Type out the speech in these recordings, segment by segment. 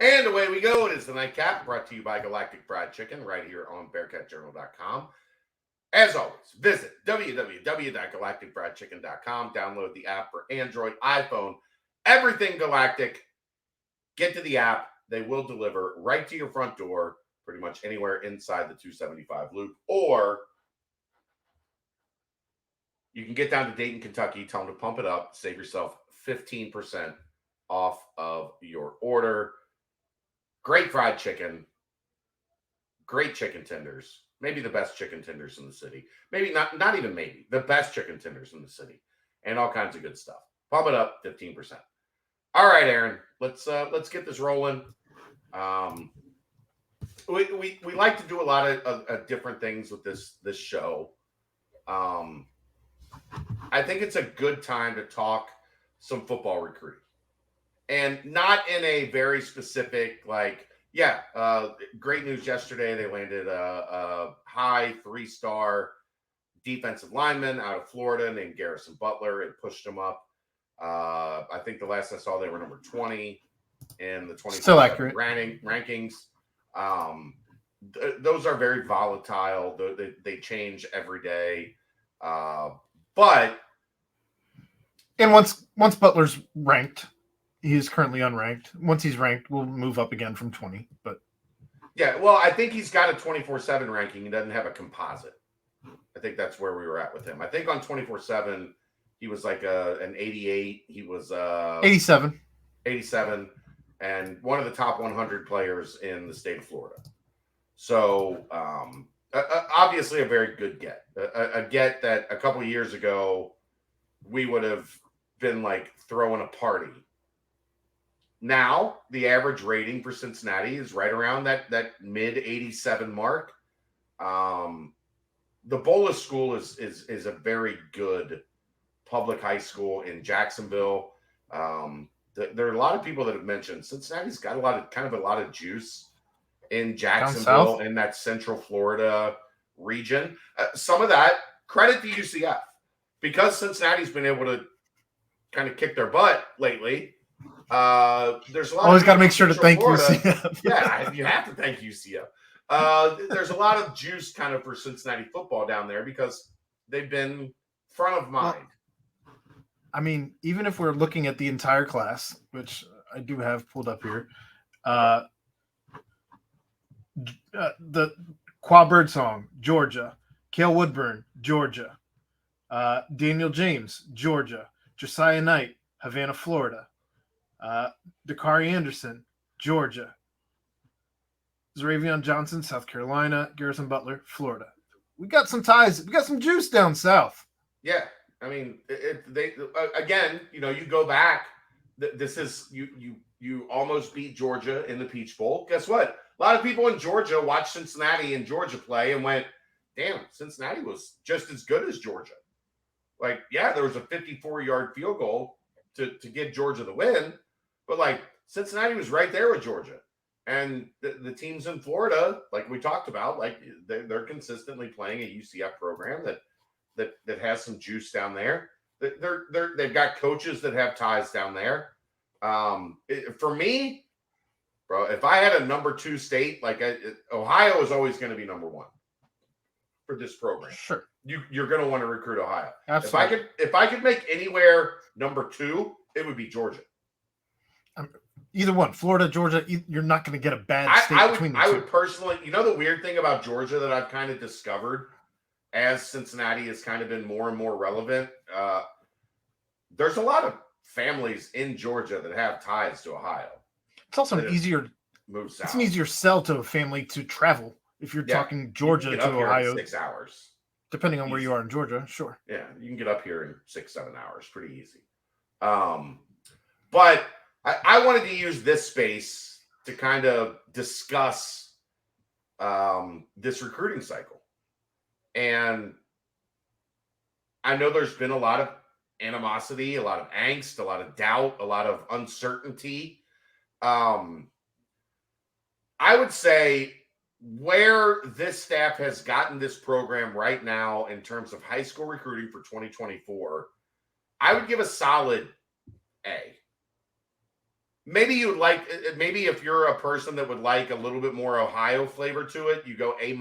And away we go. It is the Nightcap, brought to you by Galactic Fried Chicken, right here on BearcatJournal.com. As always, visit www.galacticfriedchicken.com. Download the app for Android, iPhone, everything Galactic. Get to the app. They will deliver right to your front door, pretty much anywhere inside the 275 loop. Or you can get down to Dayton, Kentucky, tell them to pump it up, save yourself 15% off of your order. Great fried chicken, great chicken tenders, maybe the best chicken tenders in the city. Maybe not even maybe, the best chicken tenders in the city, and all kinds of good stuff. Pump it up 15%. All right, Aaron, let's get this rolling. We like to do a lot of different things with this show. I think it's a good time to talk some football recruiting. And not in a very specific, great news yesterday. They landed a high 3-star defensive lineman out of Florida named Garrison Butler. It pushed him up. I think the last I saw, they were number 20 in the 20 still accurate rankings. Those are very volatile. They change every day. But once Butler's ranked, he's currently unranked. Once he's ranked, we'll move up again from 20. But yeah, well, I think he's got a 24/7 ranking. He doesn't have a composite. I think that's where we were at with him. I think on 24/7, he was like an 88. He was 87, and one of the top 100 players in the state of Florida. So obviously a very good get. A get that a couple of years ago we would have been like throwing a party. Now, the average rating for Cincinnati is right around that mid 87 mark. The Bola School is a very good public high school in Jacksonville. There are a lot of people that have mentioned Cincinnati's got a lot of juice in Jacksonville, in that Central Florida region. Some of that credit to UCF, because Cincinnati's been able to kind of kick their butt lately. There's a lot. Always got to make sure to thank UCF. Yeah, you have to thank UCF. There's a lot of juice kind of for Cincinnati football down there because they've been front of mind. Well, I mean, even if we're looking at the entire class, which I do have pulled up here, the Qua Birdsong, Georgia, Cale Woodburn, Georgia, Daniel James, Georgia, Josiah Knight, Havana, Florida, Dakari Anderson, Georgia, Zaravion Johnson, South Carolina, Garrison Butler, Florida. We got some ties. We got some juice down south. Yeah, I mean, again, you go back. This is you almost beat Georgia in the Peach Bowl. Guess what? A lot of people in Georgia watched Cincinnati and Georgia play and went, "Damn, Cincinnati was just as good as Georgia." Like, yeah, there was a 54-yard field goal to give Georgia the win, but like Cincinnati was right there with Georgia. And the teams in Florida, like we talked about, like they're consistently playing a UCF program that has some juice down there. They've got coaches that have ties down there. For me, bro, if I had a number 2 state, Ohio is always going to be number 1 for this program. Sure, you're going to want to recruit Ohio. Absolutely. If I could make anywhere number 2, it would be Georgia. Either one, Florida, Georgia, you're not going to get a bad state between the two. I would personally, the weird thing about Georgia that I've kind of discovered as Cincinnati has kind of been more and more relevant, there's a lot of families in Georgia that have ties to Ohio. It's also an easier sell to a family to travel if you're talking Georgia to Ohio. In 6 hours. Depending on where you are in Georgia, sure. Yeah, you can get up here in 6-7 hours, pretty easy. But I wanted to use this space to kind of discuss this recruiting cycle. And I know there's been a lot of animosity, a lot of angst, a lot of doubt, a lot of uncertainty. I would say where this staff has gotten this program right now in terms of high school recruiting for 2024, I would give a solid A. maybe you'd like, maybe if you're a person that would like a little bit more Ohio flavor to it, you go A-.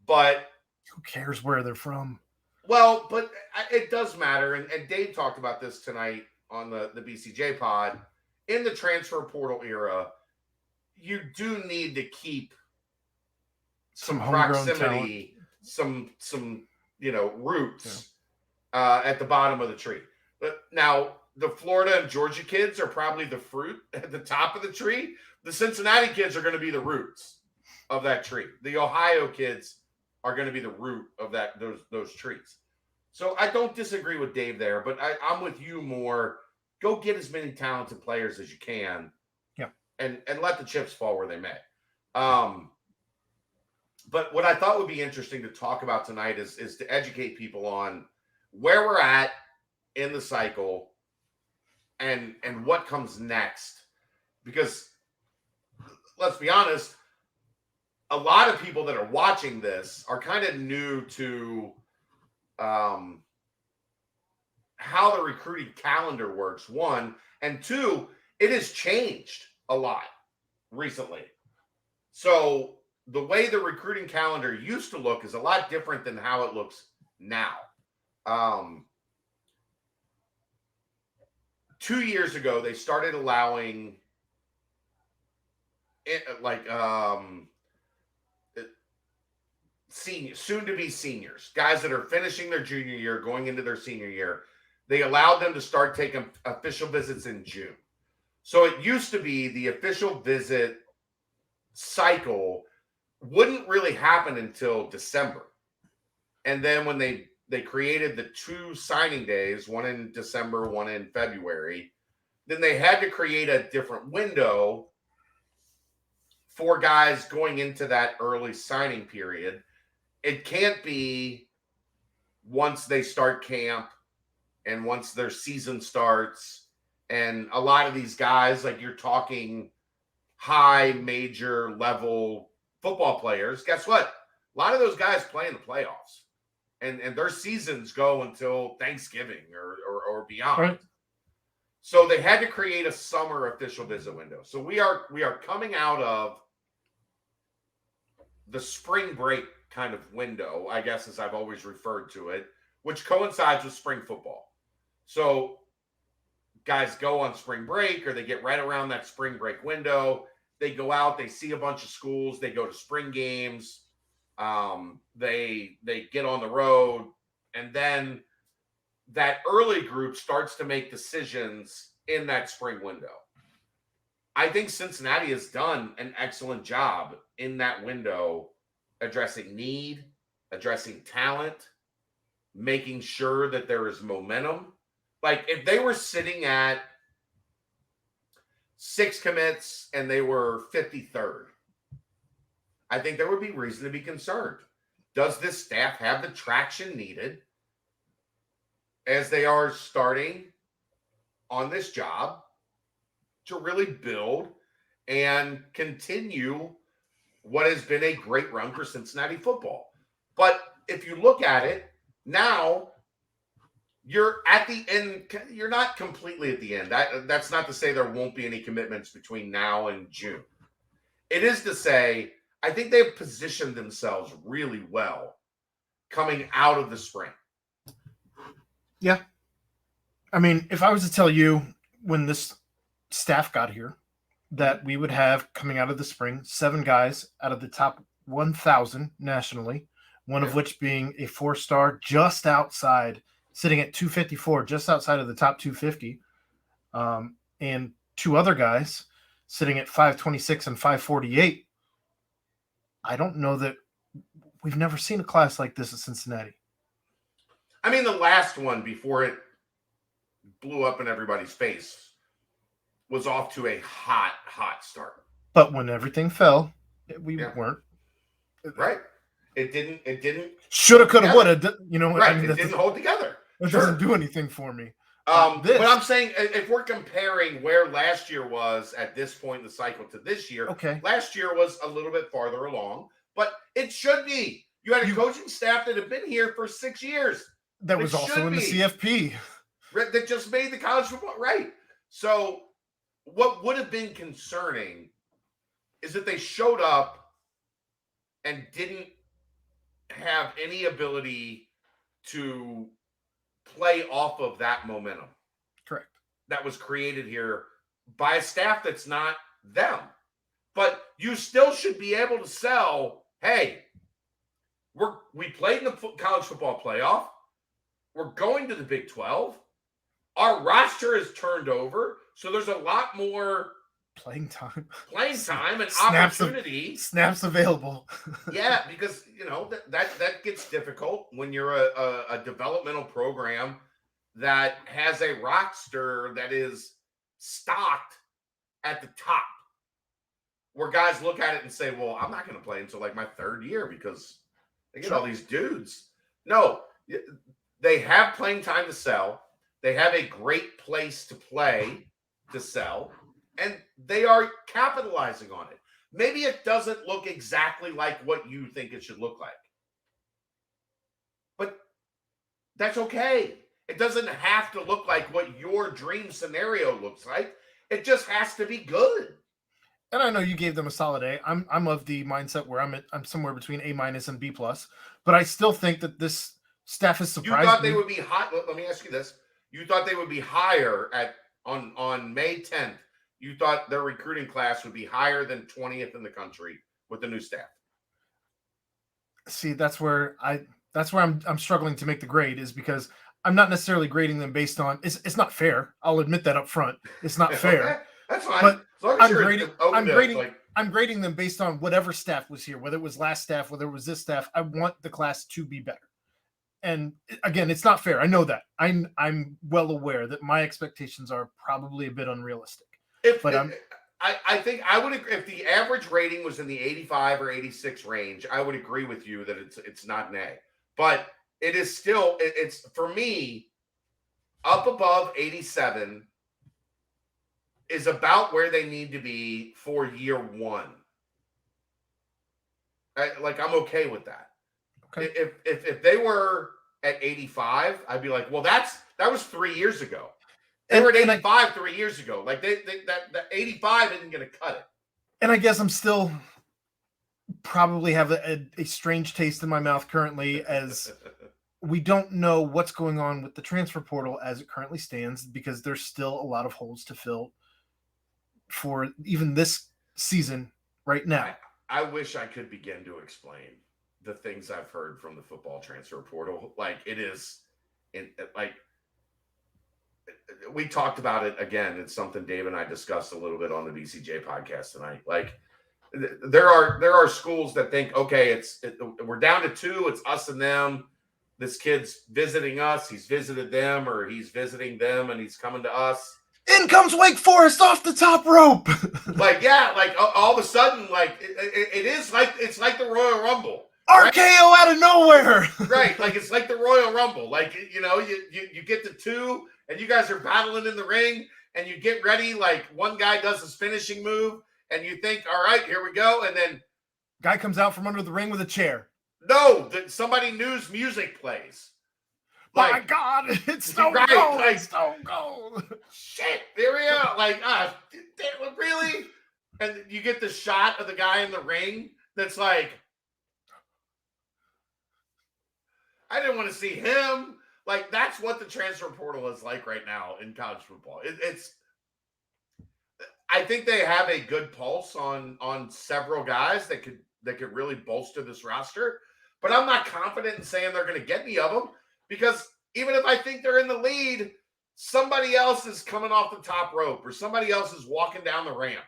But who cares where they're from? well, but it does matter. And Dave talked about this tonight on the BCJ pod. In the transfer portal era, you do need to keep some proximity, some roots at the bottom of the tree. But now the Florida and Georgia kids are probably the fruit at the top of the tree. The Cincinnati kids are going to be the roots of that tree. The Ohio kids are going to be the root of those trees. So I don't disagree with Dave there, but I'm with you more. Go get as many talented players as you can. Yeah. And let the chips fall where they may. But what I thought would be interesting to talk about tonight is to educate people on where we're at in the cycle and what comes next. Because let's be honest, a lot of people that are watching this are kind of new to how the recruiting calendar works, one. And two, it has changed a lot recently. So the way the recruiting calendar used to look is a lot different than how it looks now. 2 years ago, they started allowing seniors, soon to be seniors, guys that are finishing their junior year, going into their senior year. They allowed them to start taking official visits in June. So it used to be the official visit cycle wouldn't really happen until December. And then when they created the 2 signing days, one in December, one in February, then they had to create a different window for guys going into that early signing period. It can't be once they start camp and once their season starts. And a lot of these guys, like you're talking high major level football players, guess what? A lot of those guys play in the playoffs. And their seasons go until Thanksgiving or beyond. Right. So they had to create a summer official visit window. So we are coming out of the spring break kind of window, I guess, as I've always referred to it, which coincides with spring football. So guys go on spring break, or they get right around that spring break window. They go out, they see a bunch of schools, they go to spring games, they get on the road, and then that early group starts to make decisions in that spring window. I think Cincinnati has done an excellent job in that window, addressing need, addressing talent, making sure that there is momentum. Like if they were sitting at 6 commits and they were 53rd, I think there would be reason to be concerned. Does this staff have the traction needed as they are starting on this job to really build and continue what has been a great run for Cincinnati football? But if you look at it now, you're at the end. You're not completely at the end. That's not to say there won't be any commitments between now and June. It is to say, I think they've positioned themselves really well coming out of the spring. Yeah. I mean, if I was to tell you when this staff got here that we would have coming out of the spring 7 guys out of the top 1,000 nationally, one of which being a 4-star just outside, sitting at 254, just outside of the top 250, and 2 other guys sitting at 526 and 548. I don't know that we've never seen a class like this at Cincinnati. I mean, the last one before it blew up in everybody's face was off to a hot start. But when everything fell, we weren't. Right. It didn't. Shoulda, coulda, woulda. You know, right. I mean, it didn't hold together. It doesn't do anything for me. But I'm saying if we're comparing where last year was at this point in the cycle to this year, last year was a little bit farther along, but it should be. You had a coaching staff that had been here for 6 years. That was also in the CFP. That just made the college football right. So what would have been concerning is that they showed up and didn't have any ability to play off of that momentum. Correct. That was created here by a staff that's not them. But you still should be able to sell, hey, we played in the college football playoff. We're going to the Big 12. Our roster is turned over, so there's a lot more playing time and opportunity. Snaps available. Yeah, because that gets difficult when you're a developmental program that has a roster that is stocked at the top, where guys look at it and say, well, I'm not going to play until like my third year because they get all these dudes. No, they have playing time to sell. They have a great place to play to sell, and they are capitalizing on it. Maybe it doesn't look exactly like what you think it should look like, but that's okay. It doesn't have to look like what your dream scenario looks like. It just has to be good. And I know you gave them a solid A. I'm of the mindset where I'm somewhere between A- and B+, but I still think that this staff is surprised. You thought they would be high. Let me ask you this. You thought they would be higher on May 10th. You thought their recruiting class would be higher than 20th in the country with the new staff. See, that's where I'm struggling to make the grade, is because I'm not necessarily grading them based on it's not fair. I'll admit that up front. It's not fair. Okay, that's fine. But as long as I'm grading them based on whatever staff was here, whether it was last staff, whether it was this staff. I want the class to be better. And again, it's not fair. I know that. I'm well aware that my expectations are probably a bit unrealistic. I think I would agree if the average rating was in the 85 or 86 range. I would agree with you that it's not an A, but it is still it's for me up above 87 is about where they need to be for year one. I'm okay with that. Okay. If they were at 85, I'd be like, well, that was 3 years ago. They were at 85 3 years ago. Like that 85 isn't going to cut it. And I guess I'm still probably have a strange taste in my mouth currently, as we don't know what's going on with the transfer portal as it currently stands, because there's still a lot of holes to fill for even this season right now. I wish I could begin to explain the things I've heard from the football transfer portal. Like it is, we talked about it again. It's something Dave and I discussed a little bit on the BCJ podcast tonight. Like there are schools that think, okay, we're down to 2. It's us and them. This kid's visiting us. He's visited them, or he's visiting them, and he's coming to us. In comes Wake Forest off the top rope. All of a sudden, it's like the Royal Rumble. RKO right? Out of nowhere. Right. Like it's like the Royal Rumble. Like, you get to 2 and you guys are battling in the ring and you get ready. Like one guy does his finishing move and you think, all right, here we go. And then guy comes out from under the ring with a chair. No, somebody news music plays. My God, it's Stone Cold. It's Stone Cold. Shit, there we are. Really? And you get the shot of the guy in the ring that's like, I didn't want to see him. Like, that's what the transfer portal is like right now in college football. I think they have a good pulse on several guys that could really bolster this roster, but I'm not confident in saying they're going to get any of them, because even if I think they're in the lead, somebody else is coming off the top rope or somebody else is walking down the ramp.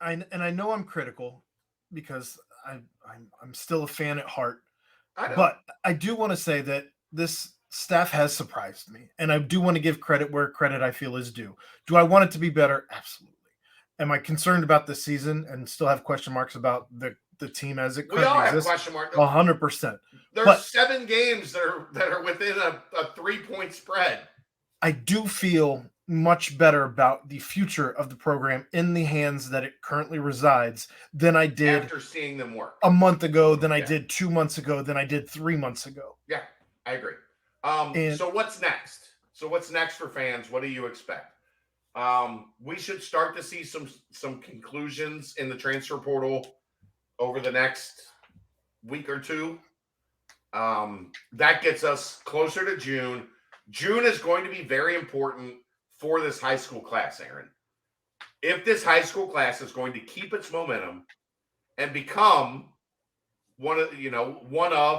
I know I'm critical because I'm still a fan at heart. I know. But I do want to say that this staff has surprised me, and I do want to give credit where credit I feel is due. Do I want it to be better? Absolutely. Am I concerned about this season and still have question marks about the team as it currently exists? We all have question marks. 100%. There's 7 games that are within a 3-point spread. I do feel much better about the future of the program in the hands that it currently resides than I did after seeing them work a month ago, than I did 2 months ago, than I did 3 months ago. Yeah, I agree. So what's next? What's next for fans? What do you expect? We should start to see some conclusions in the transfer portal over the next week or two. That gets us closer to June. June is going to be very important for this high school class, Aaron. If this high school class is going to keep its momentum and become one of,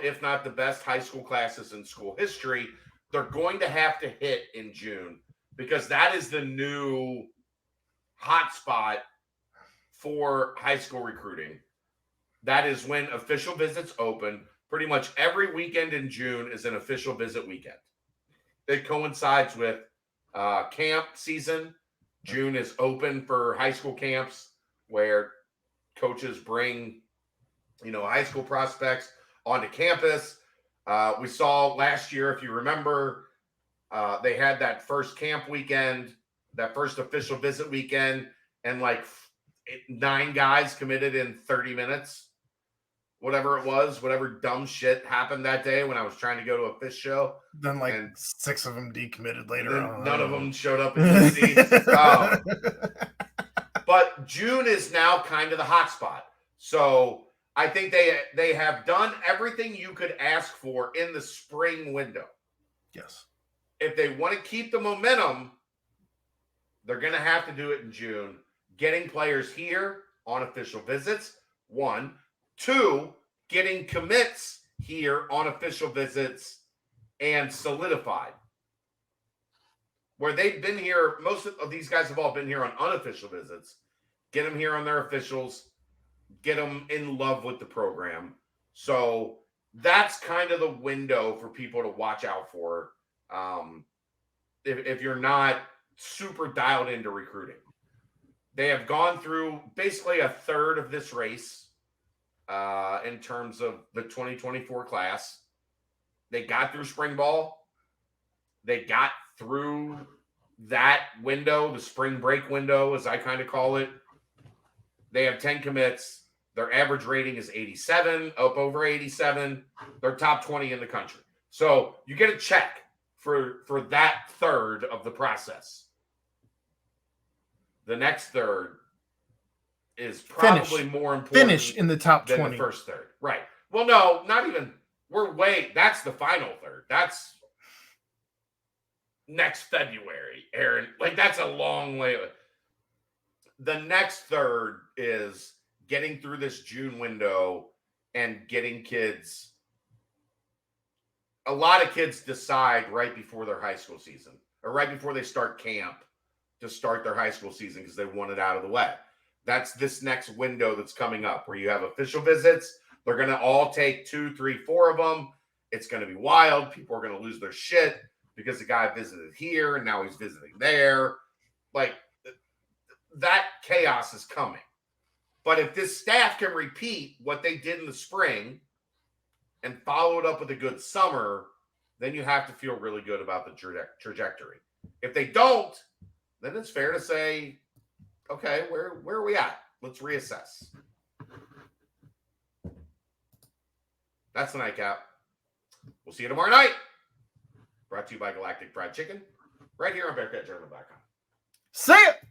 if not the best high school classes in school history, they're going to have to hit in June, because that is the new hotspot for high school recruiting. That is when official visits open. Pretty much every weekend in June is an official visit weekend. It coincides with camp season. June is open for high school camps where coaches bring, high school prospects onto campus. We saw last year, if you remember, they had that first camp weekend, that first official visit weekend, and like 9 guys committed in 30 minutes. Whatever it was, whatever dumb shit happened that day when I was trying to go to a fish show. Then 6 of them decommitted later on. None of them showed up at UC. But June is now kind of the hot spot. So I think they have done everything you could ask for in the spring window. Yes. If they want to keep the momentum, they're going to have to do it in June. Getting players here on official visits, 1. 2, getting commits here on official visits and solidified. Where they've been here, most of these guys have all been here on unofficial visits. Get them here on their officials. Get them in love with the program. So that's kind of the window for people to watch out for if you're not super dialed into recruiting. They have gone through basically a third of this race in terms of the 2024 class. They got through spring ball. They got through that window, the spring break window, as I kind of call it. They have 10 commits. Their average rating is 87, up over 87. They're top 20 in the country. So you get a check for that third of the process. The next third is probably more important. Finish in the top 20. Than the first third. Right. Well, no, not even. That's the final third. That's next February, Aaron. That's a long way. The next third is getting through this June window and getting kids. A lot of kids decide right before their high school season or right before they start camp to start their high school season because they want it out of the way. That's this next window that's coming up where you have official visits. They're going to all take 2, 3, 4 of them. It's going to be wild. People are going to lose their shit because the guy visited here and now he's visiting there. That chaos is coming. But if this staff can repeat what they did in the spring and follow it up with a good summer, then you have to feel really good about the trajectory. If they don't, then it's fair to say, okay, where are we at? Let's reassess. That's the nightcap. We'll see you tomorrow night. Brought to you by Galactic Fried Chicken, right here on BearcatJournal.com. See ya!